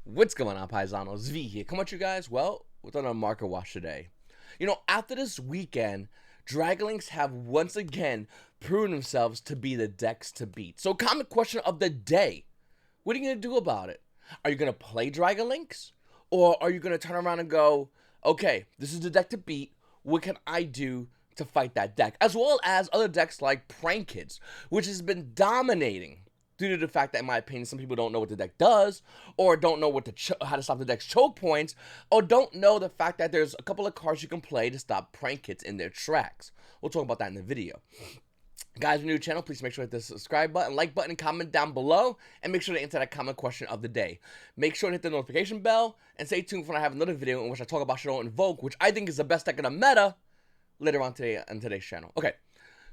What's going on, Paisanos? V here. Come at you guys, well, with another market watch today. You know, after this weekend, Dragonlinks have once again proven themselves to be the decks to beat. So, common question of the day. What are you going to do about it? Are you going to play Dragonlinks? Or are you going to turn around and go, okay, this is the deck to beat. What can I do to fight that deck? As well as other decks like Prank Kids, which has been dominating due to the fact that, in my opinion, some people don't know what the deck does, or don't know how to stop the deck's choke points, or don't know the fact that there's a couple of cards you can play to stop Prank Kids in their tracks. We'll talk about that in the video. Guys, if you're new to the channel, please make sure to hit the subscribe button, like button, and comment down below, and make sure to answer that comment question of the day. Make sure to hit the notification bell, and stay tuned for when I have another video in which I talk about Shadow Invoke, which I think is the best deck in the meta, later on today on today's channel. Okay.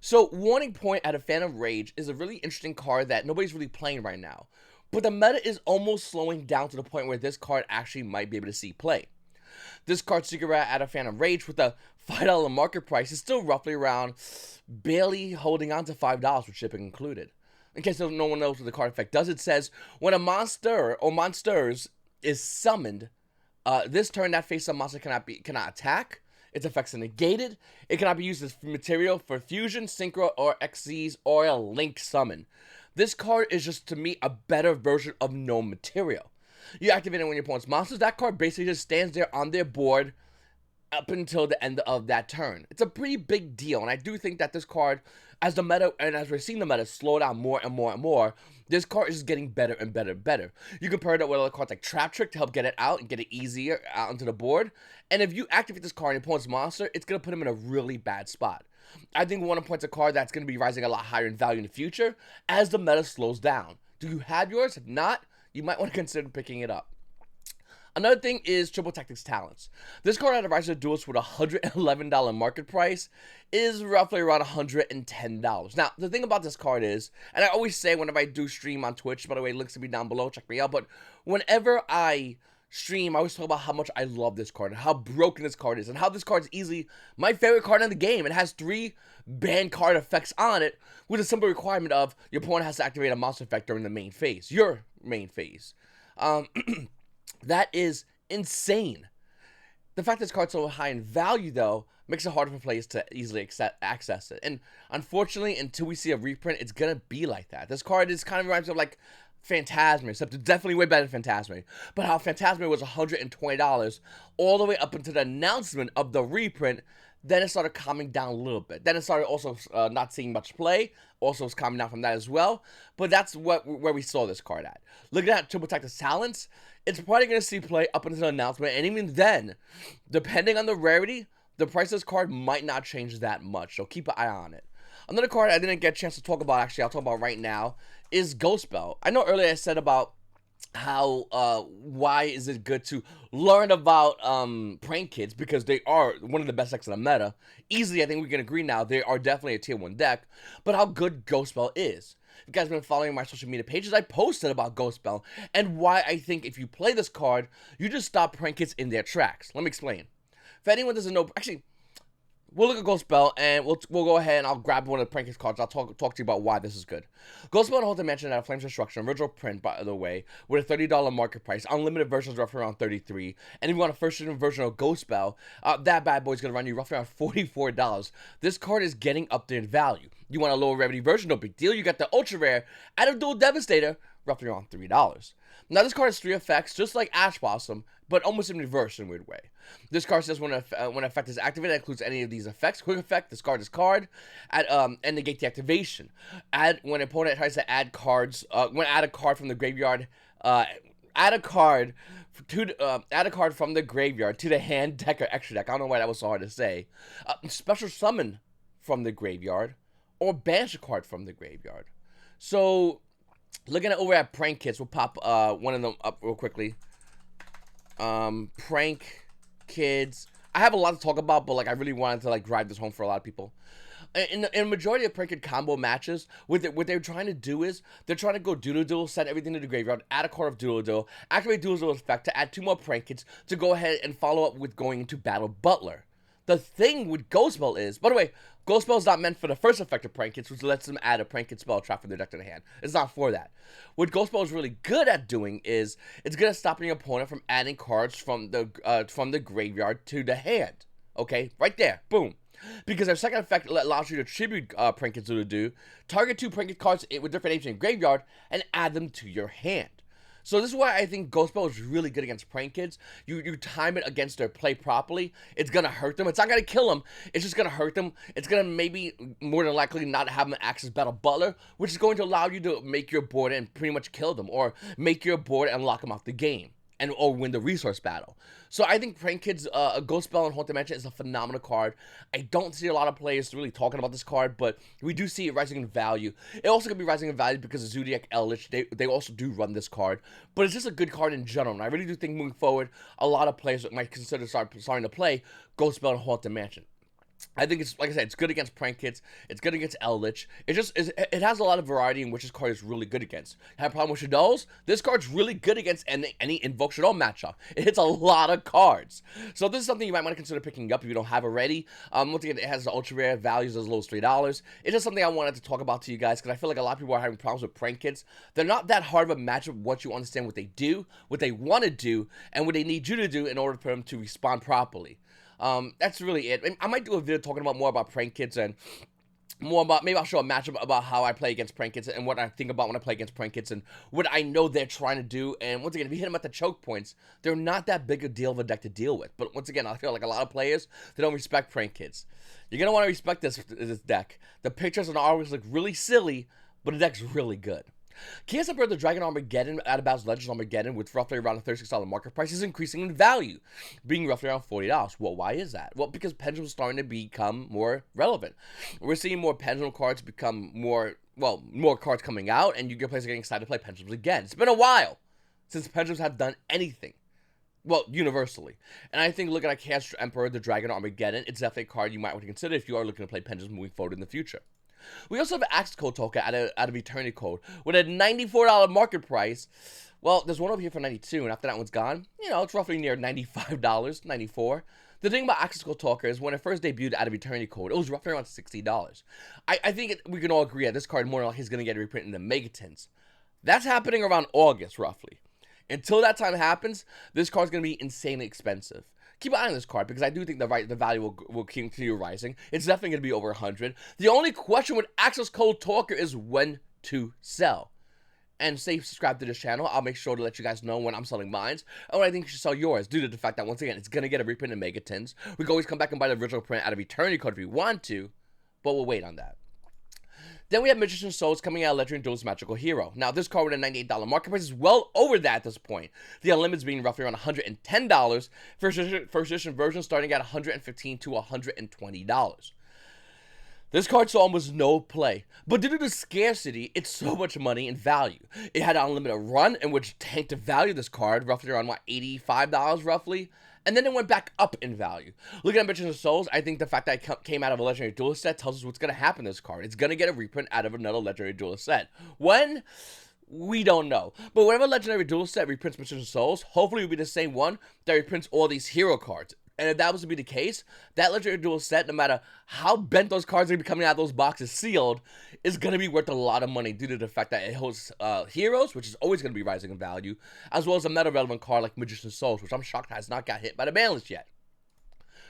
So, Warning Point at a Phantom Rage is a really interesting card that nobody's really playing right now. But the meta is almost slowing down to the point where this card actually might be able to see play. This card, Secret Rat at a Phantom Rage, with a $5 market price, is still roughly around, barely holding on to $5 with shipping included. In case no one knows what the card effect does, it says, when a monster or monsters is summoned, this turn that face-up monster cannot attack. Its effects are negated. It cannot be used as material for fusion, synchro, or XZs, or a link summon. This card is just, to me, a better version of no material. You activate it when your opponent's monsters. That card basically just stands there on their board up until the end of that turn. It's a pretty big deal, and I do think that this card, as the meta, and as we're seeing the meta slow down more and more and more, this card is getting better and better and better. You can pair it up with other cards like Trap Trick to help get it out and get it easier out onto the board. And if you activate this card on your opponent's monster, it's going to put him in a really bad spot. I think Warning Point's a card that's going to be rising a lot higher in value in the future as the meta slows down. Do you have yours? If not, you might want to consider picking it up. Another thing is Triple Tactics Talents. This card at a Rise of Duels with a $111 market price is roughly around $110. Now, the thing about this card is, and I always say whenever I do stream on Twitch, by the way, links will be down below, check me out, but whenever I stream, I always talk about how much I love this card, and how broken this card is, and how this card is easily my favorite card in the game. It has 3 banned card effects on it, with a simple requirement of your opponent has to activate a monster effect during the main phase, your main phase. That is insane. The fact that this card's so high in value, though, makes it harder for players to easily access it. And unfortunately, until we see a reprint, it's going to be like that. This card is kind of reminds me of like Phantasma, except it's definitely way better than Phantasma. But how Phantasma was $120 all the way up until the announcement of the reprint, then it started calming down a little bit. Then it started also not seeing much play. Also was calming down from that as well. But that's where we saw this card at. Looking at Triple Tactics Talents, it's probably going to see play up until the announcement. And even then, depending on the rarity, the price of this card might not change that much. So keep an eye on it. Another card I didn't get a chance to talk about, actually, I'll talk about right now, is Ghost Bell. I know earlier I said about how why is it good to learn about Prank Kids, because they are one of the best decks in the meta. Easily, I think we can agree now, they are definitely a tier 1 deck, but how good Ghost Bell is. If you guys have been following my social media pages, I posted about Ghost Bell and why I think if you play this card, you just stop Prank Kids in their tracks. Let me explain. If anyone doesn't know, actually, we'll look at Ghost Bell, and we'll go ahead and I'll grab one of the Prank Kids cards. I'll talk to you about why this is good. Ghost Bell holds a dimension at a Flames Destruction, original print, by the way, with a $30 market price. Unlimited versions roughly around $33. And if you want a first edition version of Ghost Bell, that bad boy is going to run you roughly around $44. This card is getting up there in value. You want a lower rarity version, no big deal. You got the ultra rare out of Dual Devastator, roughly around $3. Now, this card has 3 effects, just like Ash Blossom, but almost in reverse in a weird way. This card says when an effect is activated, that includes any of these effects. Quick effect, discard this card, and negate the activation. When an opponent tries to add cards, add a card from the graveyard, add a card from the graveyard to the hand, deck, or extra deck. I don't know why that was so hard to say. Special summon from the graveyard, or banish a card from the graveyard. So, looking over at Prank Kids, we'll pop one of them up real quickly. Prank Kids. I have a lot to talk about, but like I really wanted to like drive this home for a lot of people. In the majority of Prank Kid combo matches, what they're trying to do is they're trying to go Doodle-Doo, send everything to the graveyard, add a card of Doodle-Doo, activate Doodle-Doo's effect to add 2 more Prank Kids to go ahead and follow up with going into Battle Butler. The thing with Ghost Bell is, by the way, Ghost Spell is not meant for the first effect of Prank Hits, which lets them add a Prank Hit spell trap from their deck to their hand. It's not for that. What Ghost Spell is really good at doing is it's good at stopping your opponent from adding cards from the graveyard to the hand. Okay, right there, boom. Because their second effect allows you to tribute Prank Hits to do, target 2 Prank Hit cards with different names in your graveyard, and add them to your hand. So this is why I think Ghost Spell is really good against Prank Kids. You time it against their play properly. It's going to hurt them. It's not going to kill them. It's just going to hurt them. It's going to maybe, more than likely, not have them access Battle Butler, which is going to allow you to make your board and pretty much kill them, or make your board and lock them off the game, or win the resource battle. So I think Prank Kids, Ghost Spell in Haunted Mansion is a phenomenal card. I don't see a lot of players really talking about this card, but we do see it rising in value. It also could be rising in value because of Zodiac Eldritch. They also do run this card, but it's just a good card in general. And I really do think moving forward, a lot of players might consider starting to play Ghost Spell in Haunted Mansion. I think it's, like I said, it's good against Prank Hits. It's good against Eldritch. It has a lot of variety in which this card is really good against. Have a problem with Shadows? This card's really good against any Invoke Shadow matchup. It hits a lot of cards. So this is something you might want to consider picking up if you don't have already. Once again, it has the ultra rare values as low as $3. It's just something I wanted to talk about to you guys because I feel like a lot of people are having problems with Prank Hits. They're not that hard of a matchup once you understand what they do, what they want to do, and what they need you to do in order for them to respond properly. That's really it. I might do a video talking about more about Prank Kids and more about, maybe I'll show a matchup about how I play against Prank Kids and what I think about when I play against Prank Kids and what I know they're trying to do. And once again, if you hit them at the choke points, they're not that big a deal of a deck to deal with. But once again, I feel like a lot of players, they don't respect Prank Kids. You're going to want to respect this deck. The pictures and artworks look really silly, but the deck's really good. Chaos Emperor the Dragon Armageddon out of Battle's Legends Armageddon with roughly around a $36 market price is increasing in value, being roughly around $40. Well, why is that? Well, because Pendulum is starting to become more relevant. We're seeing more Pendulum cards become more cards coming out, and your players are getting excited to play Pendulums again. It's been a while since Pendulums have done anything. Well, universally. And I think looking at Chaos Emperor the Dragon Armageddon, it's definitely a card you might want to consider if you are looking to play Pendulums moving forward in the future. We also have an Access Code token out of Eternity Code with a $94 market price. Well, there's one over here for $92, and after that one's gone, you know, it's roughly near $95, $94. The thing about Access Code Talker is when it first debuted out of Eternity Code, it was roughly around $60. I think we can all agree that this card more like is going to get reprinted in the Megatins. That's happening around August, roughly. Until that time happens, this card's going to be insanely expensive. Keep an eye on this card because I do think the value will continue rising. It's definitely going to be over 100. The only question with Access Code Talker is when to sell. And stay subscribed to this channel. I'll make sure to let you guys know when I'm selling mine and when I think you should sell yours, due to the fact that, once again, it's going to get a reprint in Megatins. We can always come back and buy the original print out of Eternity Code if we want to, but we'll wait on that. Then we have Magician's Souls coming out of Legendary Duelist Magical Hero. Now, this card with a $98 market price is well over that at this point. The unlimiteds being roughly around $110. First edition version starting at $115 to $120. This card saw almost no play, but due to the scarcity, it's so much money and value. It had an unlimited run, in which tanked the value of this card, roughly around, $85 roughly? And then it went back up in value. Looking at Magician's Souls, I think the fact that it came out of a Legendary Duelist set tells us what's going to happen to this card. It's going to get a reprint out of another Legendary Duelist set. When? We don't know. But whenever Legendary Duelist set reprints Magician's Souls, hopefully it will be the same one that reprints all these hero cards. And if that was to be the case, that Legendary Duelist set, no matter how bent those cards are going to be coming out of those boxes sealed, is going to be worth a lot of money due to the fact that it hosts heroes, which is always going to be rising in value, as well as a meta-relevant card like Magician's Souls, which I'm shocked has not got hit by the ban list yet.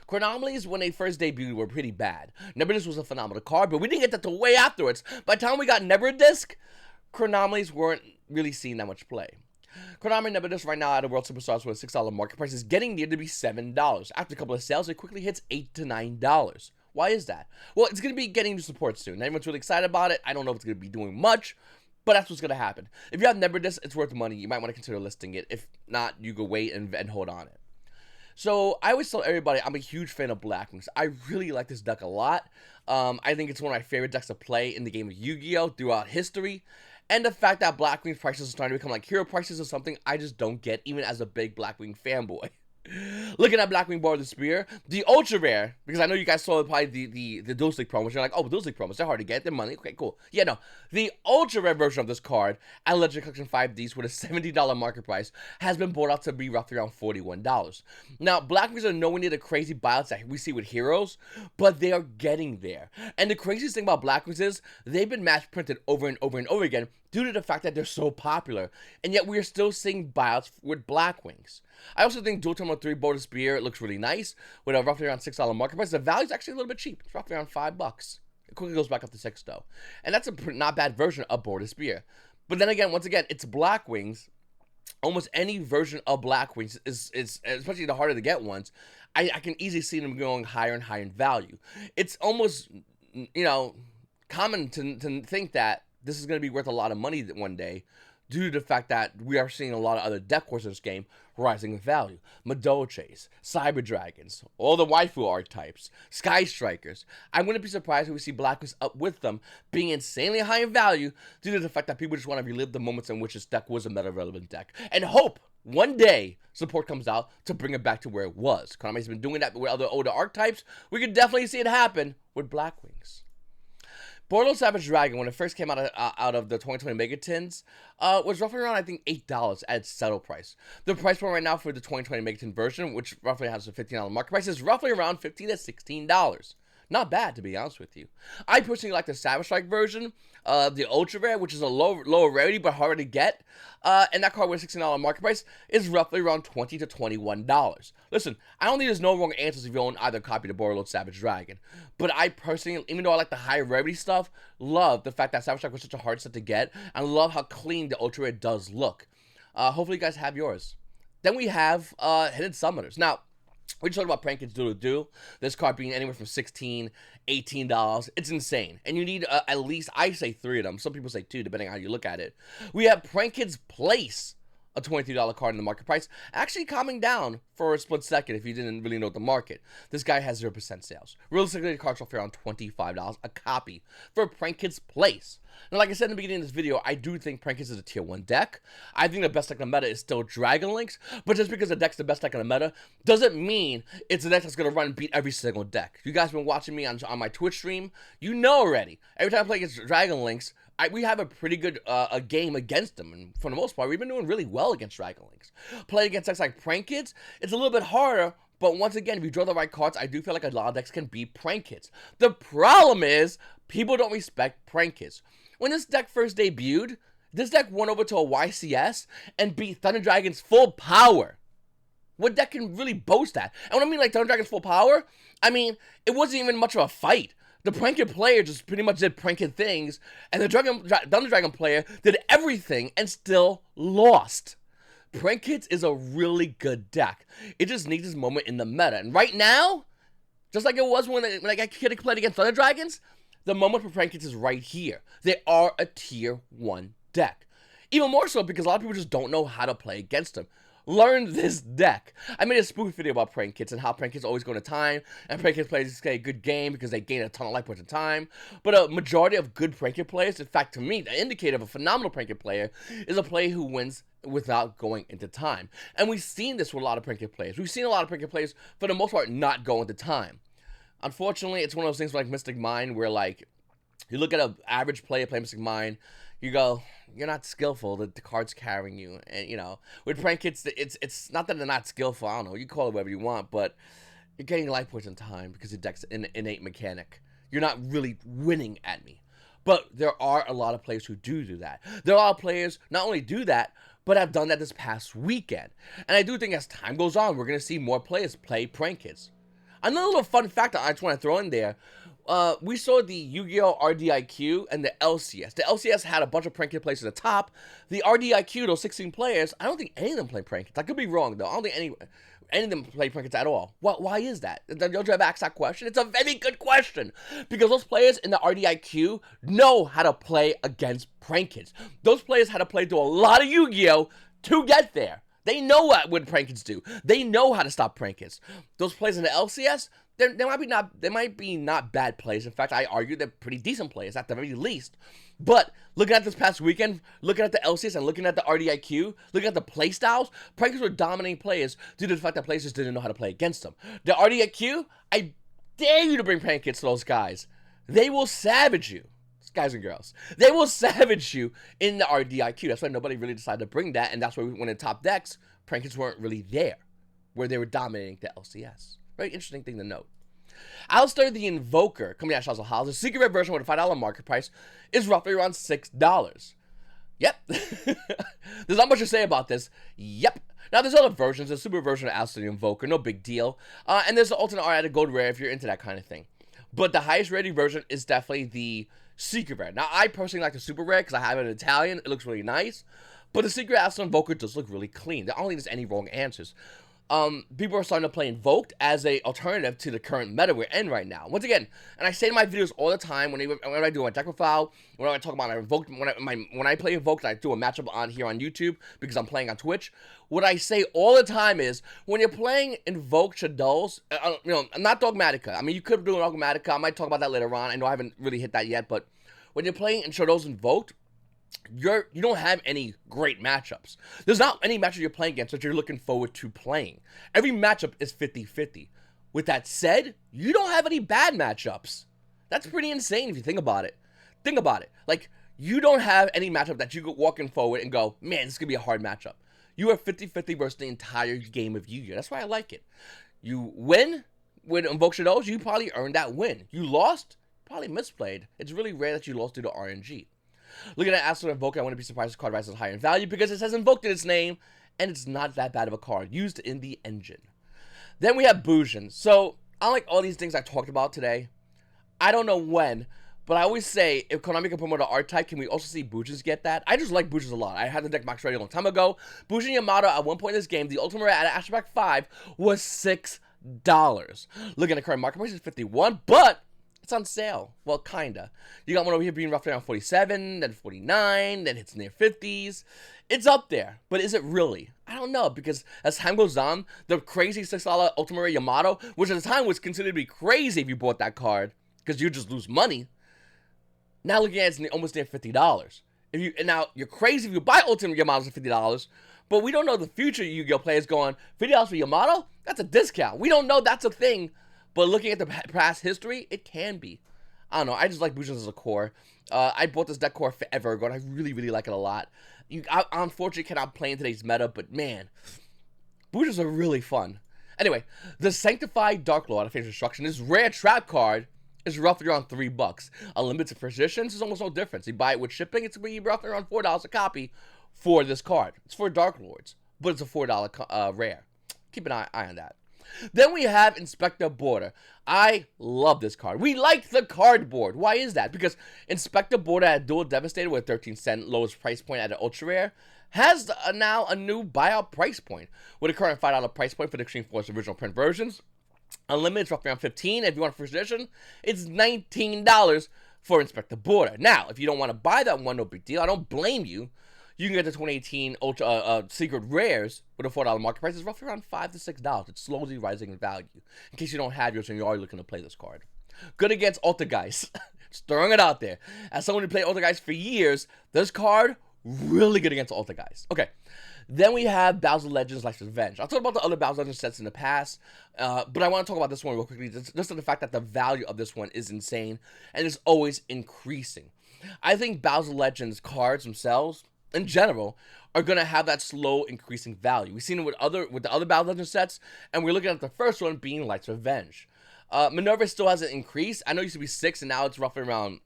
Chronomalies, when they first debuted, were pretty bad. Neberdisc was a phenomenal card, but we didn't get that till way afterwards. By the time we got Neberdisc, Chronomalies weren't really seeing that much play. Konami Neberdisc right now at a World Superstars with a $6 market price is getting near to be $7. After a couple of sales, it quickly hits $8 to $9. Why is that? Well, it's going to be getting new support soon. Everyone's really excited about it. I don't know if it's going to be doing much, but that's what's going to happen. If you have Neberdisc, it's worth money. You might want to consider listing it. If not, you go wait and hold on it. So I always tell everybody I'm a huge fan of Blackwings. I really like this deck a lot. I think it's one of my favorite decks to play in the game of Yu-Gi-Oh! Throughout history. And the fact that Blackwing prices are starting to become like hero prices is something I just don't get, even as a big Blackwing fanboy. Looking at Blackwing Board of the Spear, the ultra rare, because I know you guys saw probably the Dual Stick promos. You're like, oh, Dual Stick promos, they're hard to get, they're money. Okay, cool. Yeah, no. The ultra rare version of this card at Legendary Collection 5Ds with a $70 market price has been bought out to be roughly around $41. Now, Blackwings are nowhere near the crazy buyouts that we see with Heroes, but they are getting there. And the craziest thing about Blackwings is they've been mass printed over and over and over again due to the fact that they're so popular, and yet we are still seeing buyouts with Blackwings. I also think Dual Terminal 3 Board of Spear looks really nice with a roughly around $6 market price. The value is actually a little bit cheap. It's roughly around $5. It quickly goes back up to $6 though, and that's a not bad version of Board of Spear. But then again, once again, it's Blackwings. Almost any version of Blackwings is especially the harder to get ones. I can easily see them going higher and higher in value. It's almost, you know, common to think that this is going to be worth a lot of money one day due to the fact that we are seeing a lot of other deck cores in this game rising in value. Madoches, Cyber Dragons, all the waifu archetypes, Sky Strikers. I wouldn't be surprised if we see Blackwings up with them being insanely high in value due to the fact that people just want to relive the moments in which this deck was a meta-relevant deck. And hope one day support comes out to bring it back to where it was. Konami's been doing that with other older archetypes. We could definitely see it happen with Blackwings. Borderlord Savage Dragon, when it first came out of the 2020 Megatins, was roughly around, I think, $8 at its settle price. The price point right now for the 2020 Megatin version, which roughly has a $15 market price, is roughly around $15 to $16. Not bad, to be honest with you. I personally like the Savage Strike version, the Ultra Rare, which is a lower rarity but harder to get. And that card with a $16 market price is roughly around $20 to $21. Listen, I don't think there's no wrong answers if you own either copy of the Borderlord Savage Dragon. But I personally, even though I like the higher rarity stuff, love the fact that Savage Strike was such a hard set to get, and love how clean the Ultra Rare does look. Hopefully you guys have yours. Then we have Hidden Summoners. Now, we just talked about Prank Kids Doodle-Doo. This card being anywhere from $16, $18. It's insane. And you need at least, I say 3 of them. Some people say 2, depending on how you look at it. We have Prank Kids Place, a $23 card in the market price, actually calming down for a split second if you didn't really know the market. This guy has 0% sales. Realistically, the card's roughly around $25 a copy for Prank Kids Place. Now, like I said in the beginning of this video, I do think Prank Kids is a tier 1 deck. I think the best deck in the meta is still Dragon Links, but just because the deck's the best deck in the meta doesn't mean it's a deck that's going to run and beat every single deck. You guys have been watching me on my Twitch stream. You know already. Every time I play against Dragon Links, we have a pretty good a game against them, and for the most part, we've been doing really well against Dragon Links. Playing against decks like Prank Kids, it's a little bit harder, but once again, if you draw the right cards, I do feel like a lot of decks can beat Prank Kids. The problem is, people don't respect Prank Kids. When this deck first debuted, this deck went over to a YCS and beat Thunder Dragon's full power. What deck can really boast that? And when I mean like Thunder Dragon's full power, I mean, it wasn't even much of a fight. The Prank Kid player just pretty much did Prank Kid things, and the Thunder Dragon player did everything and still lost. Prank Kids is a really good deck. It just needs its moment in the meta. And right now, just like it was when I played against Thunder Dragons, the moment for Prank Kids is right here. They are a tier 1 deck. Even more so because a lot of people just don't know how to play against them. Learn this deck. I made a spoof video about Prank Kids and how Prank Kids always go to time, and Prank Kids plays a good game because they gain a ton of life points in time. But a majority of good Prank Kid players, in fact, to me, the indicator of a phenomenal Prank Kid player is a player who wins without going into time. And we've seen this with a lot of Prank Kid players. We've seen a lot of Prank Kid players, for the most part, not go into time. Unfortunately, it's one of those things like Mystic Mind where, like, you look at an average player play Mystic Mind, you go, you're not skillful, the card's carrying you. And, you know, with Prank Kids, it's not that they're not skillful, I don't know, you call it whatever you want, but you're getting life points in time because your deck's an innate mechanic. You're not really winning at me. But there are a lot of players who do that. There are a lot of players not only do that, but have done that this past weekend. And I do think as time goes on, we're going to see more players play Prank Kids. Another little fun fact that I just want to throw in there, we saw the Yu-Gi-Oh! RDIQ and the LCS. The LCS had a bunch of Prank Kid players at the top. The RDIQ, those 16 players, I don't think any of them play Prank Kids. I could be wrong, though. I don't think any of them play Prank Kids at all. Why is that? Don't you ever ask that question? It's a very good question. Because those players in the RDIQ know how to play against Prank Kids. Those players had to play through a lot of Yu-Gi-Oh! To get there. They know what Prank Kids do. They know how to stop Prank Kids. Those players in the LCS, they might be not bad players. In fact, I argue they're pretty decent players at the very least. But looking at this past weekend, looking at the LCS and looking at the RDIQ, looking at the playstyles, Prankers were dominating players due to the fact that players just didn't know how to play against them. The RDIQ, I dare you to bring prank kits to those guys. They will savage you. Guys and girls. They will savage you in the RDIQ. That's why nobody really decided to bring that, and that's why when in top decks, prank kits weren't really there, where they were dominating the LCS. Very interesting thing to note. Alistair the Invoker, coming out of Shadows House, the secret rare version with a $5 market price, is roughly around $6. Yep. There's not much to say about this. Yep. Now, there's other versions. There's a super version of Alistair the Invoker, no big deal. And there's the alternate art added gold rare if you're into that kind of thing. But the highest rated version is definitely the secret rare. Now, I personally like the super rare because I have it in Italian. It looks really nice. But the secret Alistair Invoker does look really clean. There aren't any wrong answers. People are starting to play Invoked as a alternative to the current meta we're in right now. Once again, and I say in my videos all the time when I do a deck profile, when I talk about Invoked, when I play Invoked, I do a matchup on here on YouTube because I'm playing on Twitch. What I say all the time is when you're playing Invoked Shadows, not Dogmatica. I mean, you could do an Dogmatica. I might talk about that later on. I know I haven't really hit that yet, but when you're playing in Shadows Invoked, you don't have any great matchups. There's not any matchup you're playing against that you're looking forward to playing. Every matchup is 50-50. With that said, you don't have any bad matchups. That's pretty insane if you think about it. Think about it. Like, you don't have any matchup that you go walking forward and go, man, this is going to be a hard matchup. You are 50-50 versus the entire game of Yu-Gi-Oh! That's why I like it. You win with Invoke Shadows, you probably earned that win. You lost, probably misplayed. It's really rare that you lost due to RNG. Looking at Alistair Invoker, I wouldn't be surprised if the card rises higher in value because it says Invoked in its name, and it's not that bad of a card, used in the engine. Then we have Bujin. So, unlike all these things I talked about today, I don't know when, but I always say, if Konami can promote an art type, can we also see Bujins get that? I just like Bujins a lot. I had the deck max ready a long time ago. Bujin Yamato, at one point in this game, the ultimate rare at Ashback 5 was $6. Looking at the current market price, it's $51, but it's on sale. Well, kinda. You got one over here being roughly around 47, then 49, then it's near 50s. It's up there, but is it really? I don't know, because as time goes on, the crazy $6 Ultimate Rare Yamato, which at the time was considered to be crazy if you bought that card, because you just lose money. Now looking at it, it's almost near $50. Now, you're crazy if you buy Ultimate Yamatos at $50, but we don't know the future Yu-Gi-Oh! Players going, $50 for Yamato? That's a discount. We don't know that's a thing. But looking at the past history, it can be. I don't know. I just like Bujins as a core. I bought this deck core forever ago, and I really, really like it a lot. I unfortunately cannot play in today's meta, but man, Bujins are really fun. Anyway, the Sanctified Dark Lord out of Phase Destruction, this rare trap card is roughly around $3. Unlimited positions is almost no difference. You buy it with shipping, it's going to be roughly around $4 a copy for this card. It's for Dark Lords, but it's a $4 rare. Keep an eye on that. Then we have Inspector Border. I love this card. We like the cardboard. Why is that? Because Inspector Border at Dual Devastator with 13-cent lowest price point at an ultra rare has now a new buyout price point with a current $5 price point for the Extreme Force original print versions. Unlimited is roughly around $15. If you want a first edition, it's $19 for Inspector Border. Now, if you don't want to buy that one, no big deal. I don't blame you. You can get the 2018 Ultra Secret Rares with a $4 market price. It's roughly around $5 to $6. It's slowly rising in value. In case you don't have yours and you're already looking to play this card. Good against Altergeist. Just throwing it out there. As someone who played Altergeist for years, this card, really good against Altergeist. Okay. Then we have Bowser Legends Life's Revenge. I'll talk about the other Bowser Legends sets in the past, but I want to talk about this one real quickly. Just to the fact that the value of this one is insane and is always increasing. I think Bowser Legends cards themselves, in general, are going to have that slow increasing value. We've seen it with the other Battle Legends sets, and we're looking at the first one being Light's Revenge. Minerva still hasn't increased. I know it used to be $6, and now it's roughly around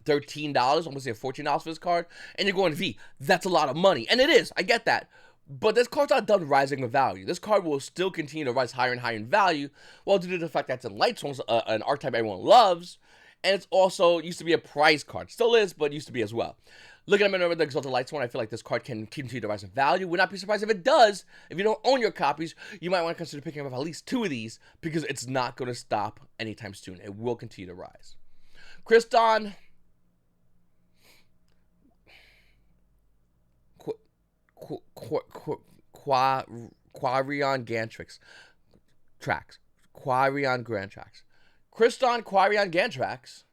$13, almost $14 for this card. And you're going, V, that's a lot of money. And it is, I get that. But this card's not done rising in value. This card will still continue to rise higher and higher in value, well, due to the fact that it's in Lightstorms, an archetype everyone loves, and it's also used to be a prize card. Still is, but used to be as well. Looking at Minerva, the Exalted Lightstorm, I feel like this card can continue to rise in value. Would not be surprised if it does. If you don't own your copies, you might want to consider picking up at least 2 of these, because it's not going to stop anytime soon. It will continue to rise. Kriston, Quarion Gantrax tracks. Quarion Grand Tracks. Kriston Quarion Gantrax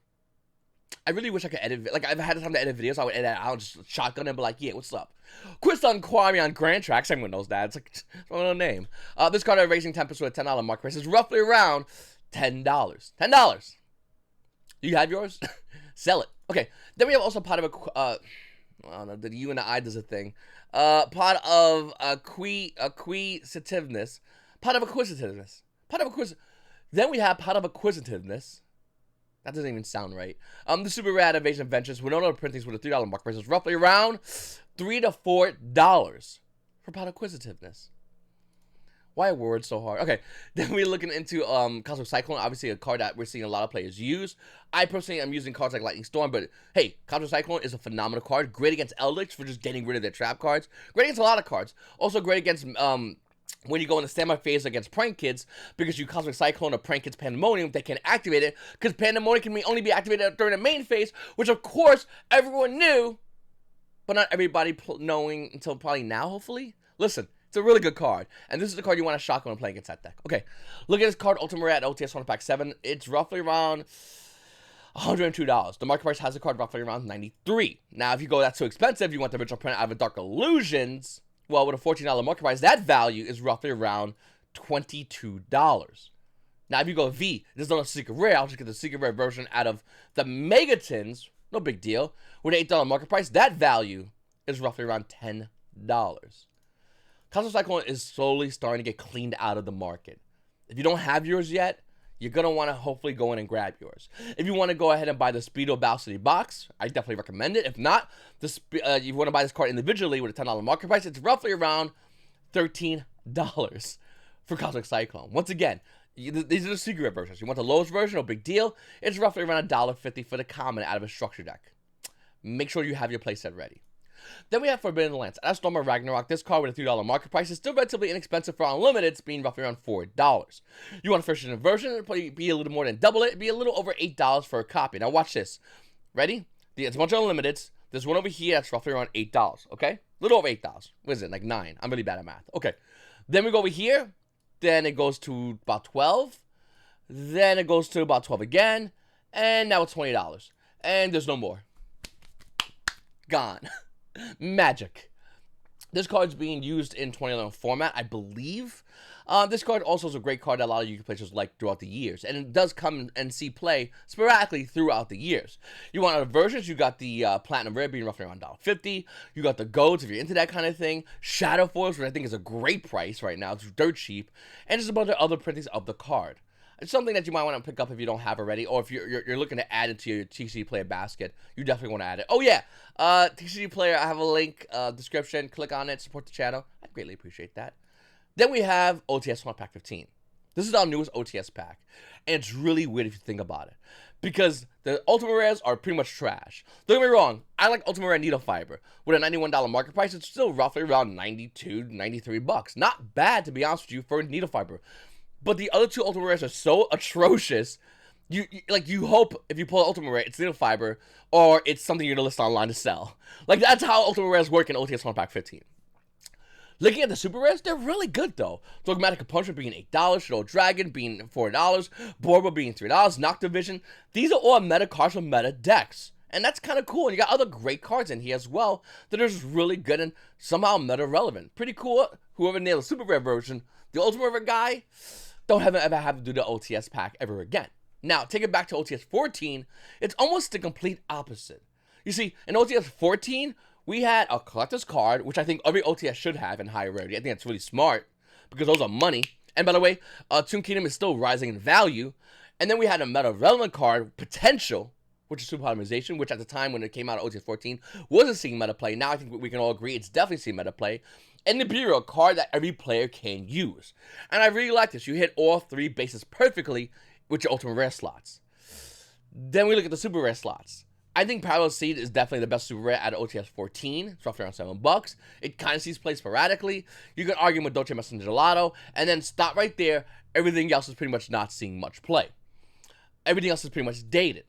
I really wish I could edit. Like, if I had the time to edit videos, I would edit out and just shotgun and be like, yeah, what's up? Quiz on Kwame on Grand Tracks. Everyone knows that. It's like, it's a name. This card at Racing Tempest with a $10 mark price is roughly around $10. $10. Do you have yours? Sell it. Okay. Then we have also pot of I don't know, the U and the I does a thing. Pot of acquisitiveness. Pot of acquisitiveness. Pot of acquisitiveness. Then we have pot of acquisitiveness. That doesn't even sound right. The super rare Invasion Adventures with no printings with a $3 mark price is roughly around $3 to $4 for pot of acquisitiveness. Why are words so hard? Okay, then we're looking into Cosmic Cyclone, obviously a card that we're seeing a lot of players use. I personally am using cards like Lightning Storm, but hey, Cosmic Cyclone is a phenomenal card. Great against Eldritch for just getting rid of their trap cards. Great against a lot of cards. Also great against when you go in the standby phase against Prank Kids, because you Cosmic Cyclone or Prank Kids Pandemonium, they can activate it, because Pandemonium can only be activated during the main phase, which of course everyone knew, but not everybody knowing until probably now, hopefully. Listen, it's a really good card, and this is the card you want to shotgun when playing against that deck. Okay, look at this card, Ultimate Rare at OTS 1 Pack 7. It's roughly around $102. The market price has the card roughly around $93. Now, if you go, that's too expensive, you want the original print out of Dark Illusions, well, with a $14 market price, that value is roughly around $22. Now, if you go V, this is not a secret rare. I'll just get the secret rare version out of the Megatins. No big deal. With an $8 market price, that value is roughly around $10. Cosmic Cyclone is slowly starting to get cleaned out of the market. If you don't have yours yet, you're going to want to hopefully go in and grab yours. If you want to go ahead and buy the Speedo Bow City box, I definitely recommend it. If not, you want to buy this card individually with a $10 market price, it's roughly around $13 for Cosmic Cyclone. Once again, these are the secret versions. You want the lowest version, no big deal. It's roughly around $1.50 for the common out of a structure deck. Make sure you have your playset ready. Then we have Forbidden Lance. As Storm of Ragnarok, this card with a $3 market price is still relatively inexpensive for Unlimiteds, being roughly around $4. You want a first edition version, it'll probably be a little more than double it. It'd be a little over $8 for a copy. Now watch this. Ready? It's a bunch of Unlimiteds. There's one over here that's roughly around $8, okay? A little over $8. What is it, like 9? I'm really bad at math. Okay. Then we go over here. Then it goes to about 12. Then it goes to about 12 again. And now it's $20. And there's no more. Gone. Magic. This card's being used in 2011 format, I believe. This card also is a great card that a lot of Yu-Gi-Oh players like throughout the years, and it does come and see play sporadically throughout the years. You want other versions, you got the Platinum Rare being roughly around $1.50. You got the Golds if you're into that kind of thing. Shadow Foils, which I think is a great price right now. It's dirt cheap. And just a bunch of other printings of the card. It's something that you might want to pick up if you don't have already, or if you're looking to add it to your TCG Player basket, you definitely want to add it. Oh yeah, TCG Player, I have a link, description, click on it, support the channel. I greatly appreciate that. Then we have OTS 1 Pack 15. This is our newest OTS pack, and it's really weird if you think about it, because the Ultimate Rares are pretty much trash. Don't get me wrong, I like Ultimate Rare Needle Fiber. With a $91 market price, it's still roughly around $92, $93. Not bad, to be honest with you, for Needle Fiber. But the other two Ultimate Rares are so atrocious. You hope if you pull an Ultimate Rare, it's Needle Fiber, or it's something you're gonna list online to sell. Like, that's how Ultimate Rares work in OTS 1 Pack 15. Looking at the Super Rares, they're really good though. Dogmatic Punishment being $8, Shadow Dragon being $4, Borba being $3, Noctivision. These are all meta cards from meta decks. And that's kind of cool. And you got other great cards in here as well that are just really good and somehow meta relevant. Pretty cool. Whoever nailed the Super Rare version, the Ultimate Rare guy, don't ever have to do the OTS pack ever again. Now, take it back to OTS 14, it's almost the complete opposite. You see, in OTS 14, we had a collector's card, which I think every OTS should have in higher rarity. I think that's really smart, because those are money. And by the way, Toon Kingdom is still rising in value. And then we had a meta relevant card, Potential, which is Superpolymerization, which at the time when it came out of OTS 14, wasn't seeing meta play. Now I think we can all agree it's definitely seeing meta play. And the Bureau, a card that every player can use. And I really like this. You hit all three bases perfectly with your Ultimate Rare slots. Then we look at the Super Rare slots. I think Parallel Seed is definitely the best Super Rare out of OTS 14. It's roughly around $7. It kind of sees play sporadically. You can argue with Dolce Messenger Gelato, and then stop right there. Everything else is pretty much not seeing much play. Everything else is pretty much dated.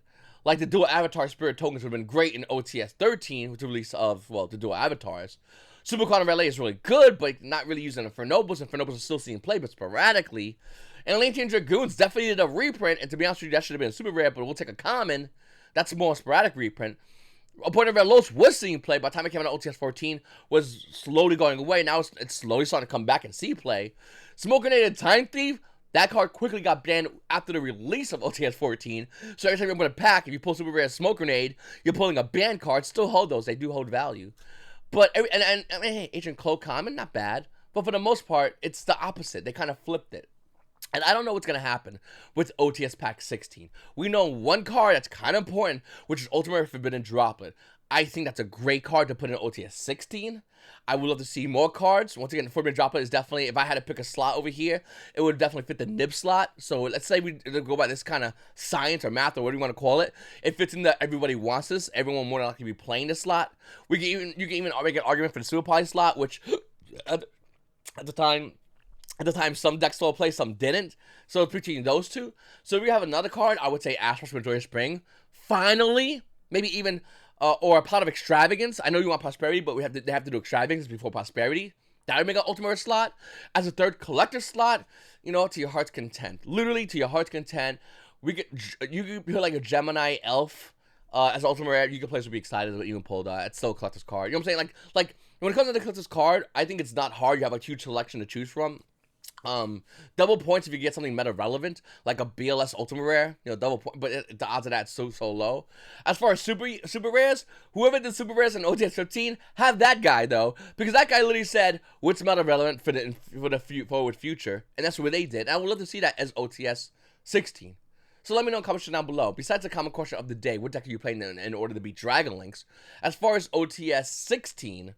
Like the dual Avatar Spirit tokens would have been great in OTS 13 with the release of, well, the dual Avatars. Super Quantum Relay is really good, but not really using Infernobles. Infernobles are still seeing play, but sporadically. And Atlantean Dragoons definitely did a reprint, and to be honest with you, that should have been a super rare, but we'll take a common. That's more sporadic reprint. A point of Los was seeing play by the time it came out on OTS 14, was slowly going away. Now it's slowly starting to come back and see play. Smoke Grenade and Time Thief, that card quickly got banned after the release of OTS 14. So every time you open a pack, if you pull Super Rare Smoke Grenade, you're pulling a banned card. Still hold those. They do hold value. But, I mean, hey, Agent Cloak Common, not bad. But for the most part, it's the opposite. They kind of flipped it. And I don't know what's going to happen with OTS Pack 16. We know one card that's kind of important, which is Ultimate Forbidden Droplet. I think that's a great card to put in OTS 16. I would love to see more cards. Once again, Forbidden Droplet is definitely, if I had to pick a slot over here, it would definitely fit the nib slot. So let's say we go by this kind of science or math or what do you want to call it. It fits in that everybody wants this. Everyone more than likely be playing this slot. You can even make an argument for the Super Poly slot, which at the time, some decks still play, some didn't. So it's between those two. So if we have another card, I would say Astros from Joyous Spring. Finally, maybe even, or a Plot of Extravagance. I know you want Prosperity, but they have to do Extravagance before Prosperity. That would make an Ultimate slot. As a third collector slot, you know, to your heart's content. Literally, to your heart's content. You could put like a Gemini Elf as an Ultimate Rare. You could play would be excited that you can pull that. It's still a collector's card. You know what I'm saying? Like when it comes to the collector's card, I think it's not hard. You have a huge selection to choose from. Double points if you get something meta relevant, like a BLS Ultimate Rare, you know, double point, but the odds of that so low. As far as super rares, whoever did super rares in OTS 15, have that guy though, because that guy literally said what's meta relevant for the forward future, and that's what they did. And I would love to see that as OTS 16. So let me know in the comments down below. Besides the common question of the day, what deck are you playing in order to beat Dragon Links? As far as OTS 16,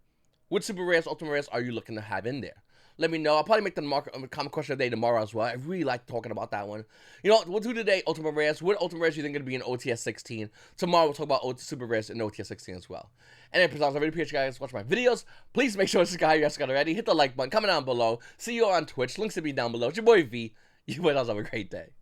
what super rares, ultimate rares are you looking to have in there? Let me know. I'll probably make the common question of the day tomorrow as well. I really like talking about that one. You know what? We'll do today Ultimate Rares. What Ultimate Rares do you think are going to be in OTS 16? Tomorrow we'll talk about Super Rares in OTS 16 as well. And then, I really appreciate you guys watching my videos. Please make sure to subscribe if you haven't already. Hit the like button. Comment down below. See you on Twitch. Links to be down below. It's your boy V. You guys have a great day.